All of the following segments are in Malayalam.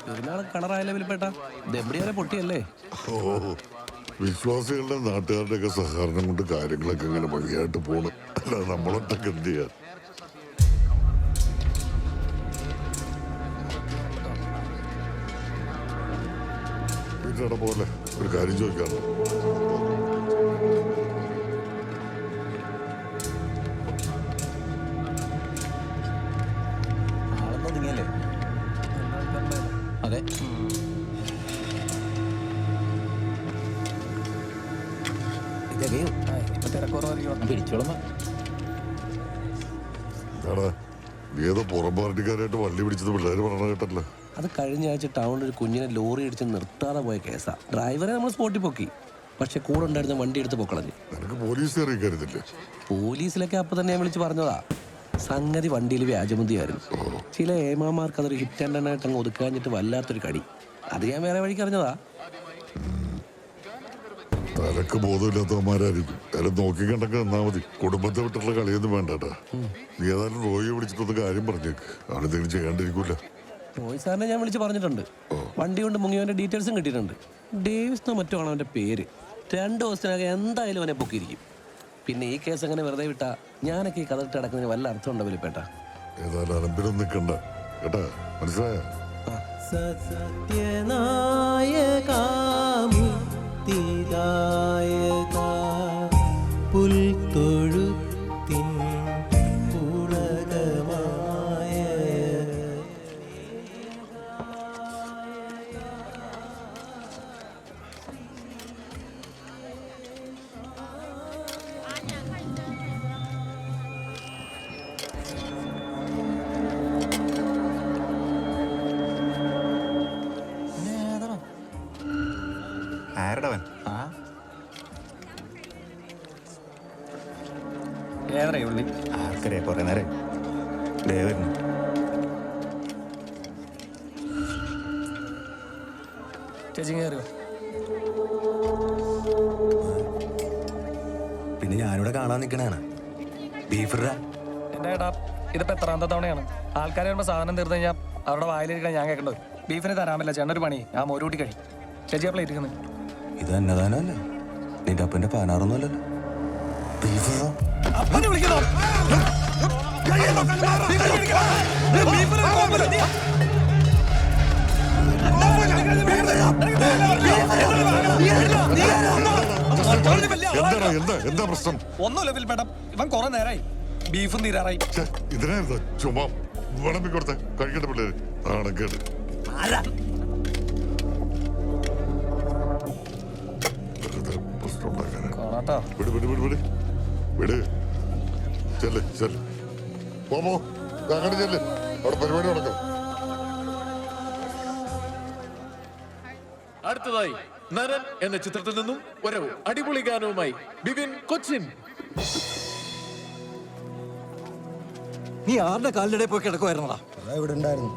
പെരുന്നാൾ കളറായ ലെവലിൽപ്പെട്ട ദമ്പടി വരെ പൊട്ടിയല്ലേ? ഓ, വിശ്വാസികളുടെ നാട്ടുകാരുടെ ഒക്കെ സഹകരണം കൊണ്ട് കാര്യങ്ങളൊക്കെ ഇങ്ങനെ ഭംഗിയായിട്ട് പോണ്. അല്ല നമ്മളൊക്കെ എന്ത് ചെയ്യാൻ? വീട്ടിലടെ പോലെ ഒരു കാര്യം ചോദിക്കാറുണ്ട്. അതെ, പിടിച്ചോളാം. ഏതോ പുറം പാർട്ടിക്കാരായിട്ട് വള്ളി പിടിച്ചത് പിള്ളേര് പറഞ്ഞ കേട്ടല്ലോ. അത് കഴിഞ്ഞ ആഴ്ച ടൗണിൽ ഒരു കുഞ്ഞിനെ ലോറി ഇടിച്ച് നിർത്താതെ പോയ കേസാ. ഡ്രൈവറെ നമ്മൾ സ്പോട്ടിൽ പൊക്കി, പക്ഷെ കൂടെ ഉണ്ടായിരുന്ന വണ്ടി എടുത്ത് പൊക്കളഞ്ഞു. നിനക്ക് പോലീസ് അറിയിക്കരുതില്ലേ? പോലീസിലൊക്കെ അപ്പൊ തന്നെ ഞാൻ വിളിച്ച് പറഞ്ഞതാ. സംഗതി വണ്ടിയിൽ വ്യാജമുദ്രയായിരുന്നു. ചില ഏമാമാർക്ക് അതൊരു ഹിറ്റ് ആൻഡ് റൺ ആയിട്ട് അങ്ങ് ഒതുക്കാഞ്ഞിട്ട് വല്ലാത്തൊരു കടി. അത് ഞാൻ വേറെ വഴിക്ക് അറിഞ്ഞതാ. തലക്ക് ബോധമില്ലാത്തവന്മാരായിരിക്കും. എല്ലാം നോക്കി കണ്ടൊക്കെ നിന്നാ മതി. കുടുംബത്തെ വിട്ടുള്ള കളിയൊന്നും വേണ്ടട്ടാ. നീ ഏതായാലും റോയിയെ വിളിച്ചിട്ടൊന്ന് കാര്യം പറഞ്ഞേക്ക്. ആളെന്തെങ്കിലും ചെയ്യാണ്ടിരിക്കൂല. റോയ് സാറിനെ ഞാൻ വിളിച്ച് പറഞ്ഞിട്ടുണ്ട്. വണ്ടി കൊണ്ട് മുങ്ങിയവന്റെ ഡീറ്റെയിൽസും കിട്ടിയിട്ടുണ്ട്. ഡേവിസ് മറ്റോ ആണ് അവന്റെ പേര്. 2 ദിവസത്തിനകം എന്തായാലും അവനെ പൊക്കിയിരിക്കും. പിന്നെ ഈ കേസ് അങ്ങനെ വെറുതെ വിട്ടാ ഞാനൊക്കെ ഈ കഥട്ട് കിടക്കുന്നതിന് വല്ല അർത്ഥം ഉണ്ടോ വിളിപ്പേട്ട? ഏതായാലും അലമ്പിലൊന്നും നിൽക്കണ്ട കേട്ടാ, മനസ്സിലായ? പുൽത്തൊഴുത്തിൻ പുളകമായ ആരുടവൻ? ആർക്കറിയാ, കുറെ നേരം വരുന്നു. പിന്നെ ഞാനിവിടെ കാണാൻ നിൽക്കണാണ്. ബീഫിടാ എന്റെ ഏട്ടാ, ഇതിപ്പോ എത്രാമത്തെ തവണയാണ്? ആൾക്കാരെ വരുമ്പോ സാധനം തീർന്നു കഴിഞ്ഞാൽ അവരുടെ വായിലിരിക്കാൻ ഞാൻ കേൾക്കണ്ടോ? ബീഫിന് തരാൻ പറ്റില്ല, ചേട്ടൻ ഒരു പണി, ഞാൻ ഒരു കൂട്ടി കഴിയും. ചേച്ചി അപ്പളെ ഇരിക്കുന്നത് ഇത് അന്നദാനല്ലേ? നിന്റെ അപ്പന്റെ 16 അല്ലല്ലോ. ബീഫിടാ എന്താ പ്രശ്നം? ഒന്നുമില്ല വിൽപ്പേട്ട, ഇവൻ കുറെ നേരമായി ബീഫും തീരാറായി. ഇതിനായിരുന്നു ചുമ്മാ വിളമ്പി കൊടുത്ത കഴിക്കേണ്ട പിള്ളേര്. നാണക്കേട്. പ്രശ്നം ഉണ്ടാക്കാനാ. വിട് വിട് വിട് വിട് വിട്. ചെല്ല് ചെല്ല്, പോ അങ്ങോട്ട് ചെല്ല്. അവിടെ പരിപാടി നടക്കാം. അടുത്തതായി നരൻ എന്ന ചിത്രത്തിൽ നിന്നും ഒരു അടിപൊളി ഗാനവുമായി ബിബിൻ കൊച്ചിൻ. നീ ആരുടെ കാലിനിടെ പോയി കിടക്കുമായിരുന്നടാ? ഇവിടെ ഉണ്ടായിരുന്നു.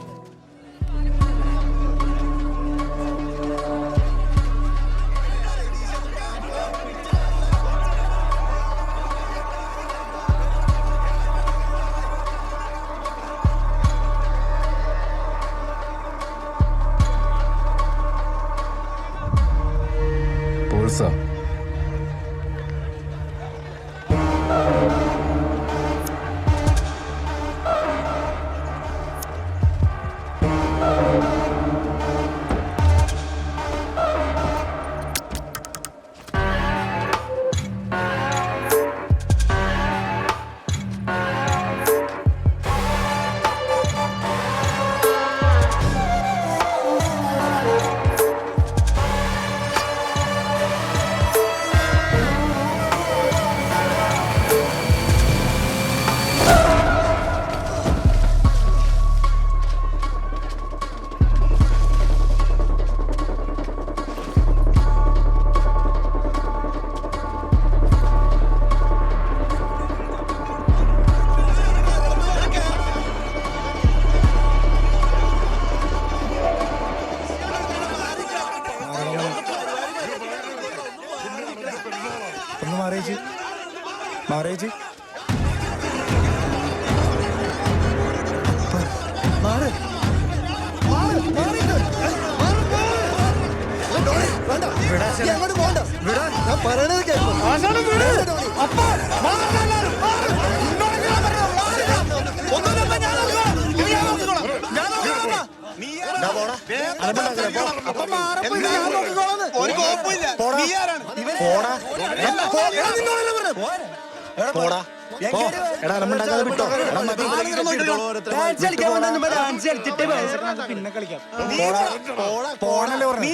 മാറേജ് മാറ് മാറ് മാറിയിട്ട് അങ്ങോട്ട് പോകണ്ട. ഞാൻ പറയണത് കേൾക്കും. പിന്നെ കളിക്കാം. പോണല്ലേ പറഞ്ഞു.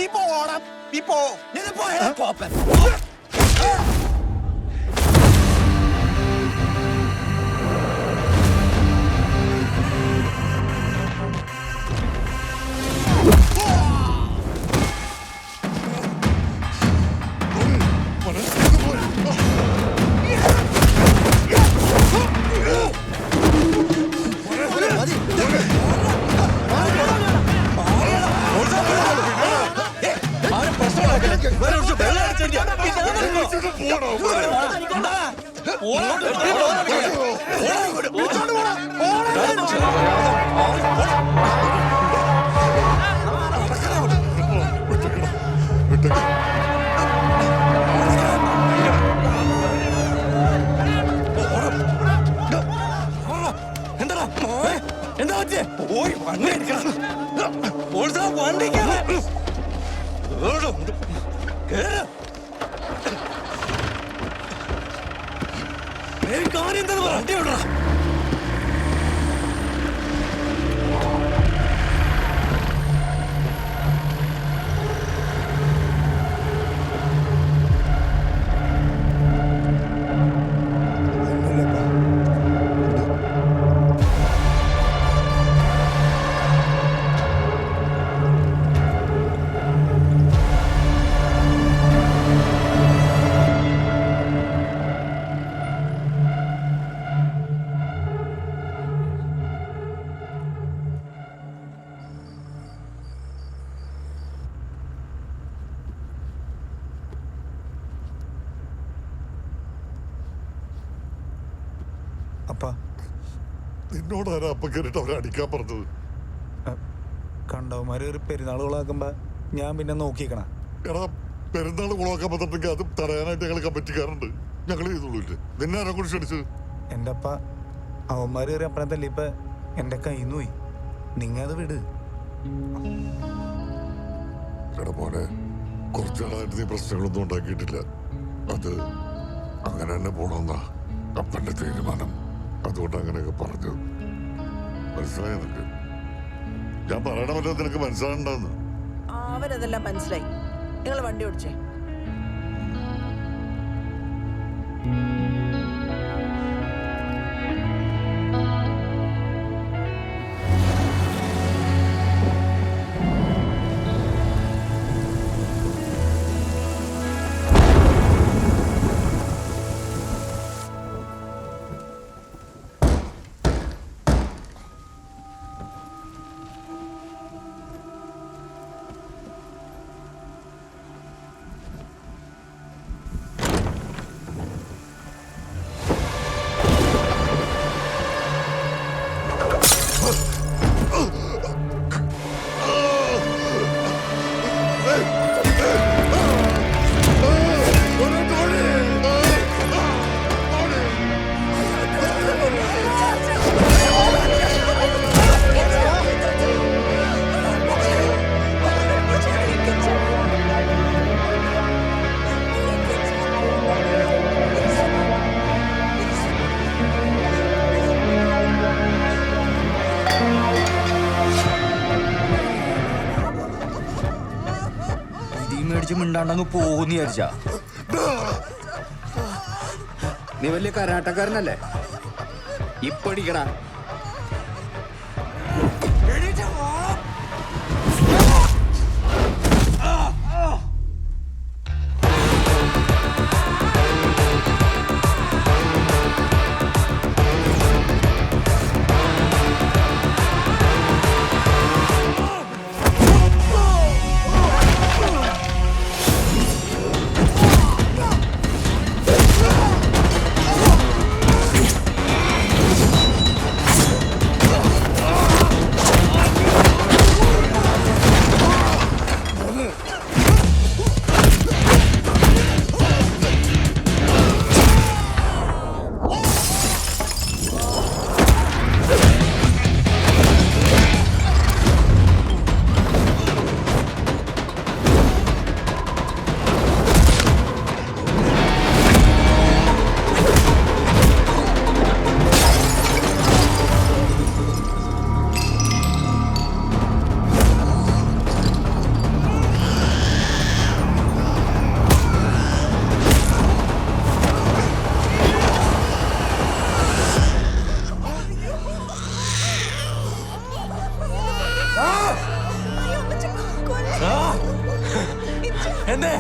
അപ്പ നിന്നോടാരാ അപ്പ കയറിട്ട് അവരെ അടിക്കാൻ പറഞ്ഞത്? കണ്ടവന്മാര് ഒരു പെരുന്നാളുകളാക്കുമ്പോ ഞാൻ പിന്നെ നോക്കിക്കണ. എടാ പെരുന്നാൾ കുളമാക്കാൻ പറ്റിട്ടുണ്ടെങ്കിൽ അത് തടയാനായിട്ട് ഞങ്ങൾ കമ്മിറ്റിക്കാരുണ്ട്. ഞങ്ങൾ ചെയ്തോളൂല്ലേ. നിന്നെ ആരെ കുറിച്ച് ക്ഷണിച്ചത്? എൻ്റെ അപ്പ അവന്മാര് കയറി അപ്പനെ തല്ലിയപ്പോ എൻ്റെ കയ്യിന്ന് പോയി. നിങ്ങ അത് വിട്. എടാ മോനെ, കുറച്ചാളായിട്ട് നീ പ്രശ്നങ്ങളൊന്നും ഉണ്ടാക്കിയിട്ടില്ല. അത് അങ്ങനെ തന്നെ പോണമെന്നാ അപ്പന്റെ തീരുമാനം. അതുകൊണ്ട് അങ്ങനെയൊക്കെ പറഞ്ഞു. മനസ്സിലായി നിനക്ക്? ഞാൻ പറയണമല്ലോ നിനക്ക് മനസ്സിലാണ്ടാന്ന്. അവരതെല്ലാം മനസ്സിലായി. നിങ്ങൾ വണ്ടി ഓടിച്ചേ. മിണ്ടാണ്ടങ്ങ് പോകുന്നു വിചാരിച്ചാ? നീ വലിയ കരാട്ടക്കാരനല്ലേ? ഇപ്പടിക്കടാ. എന്നെ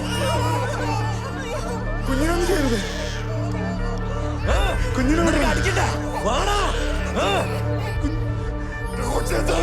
കുഞ്ഞിനോട് അടിക്കട്ടെ വാടാ കൊച്ചെന്താ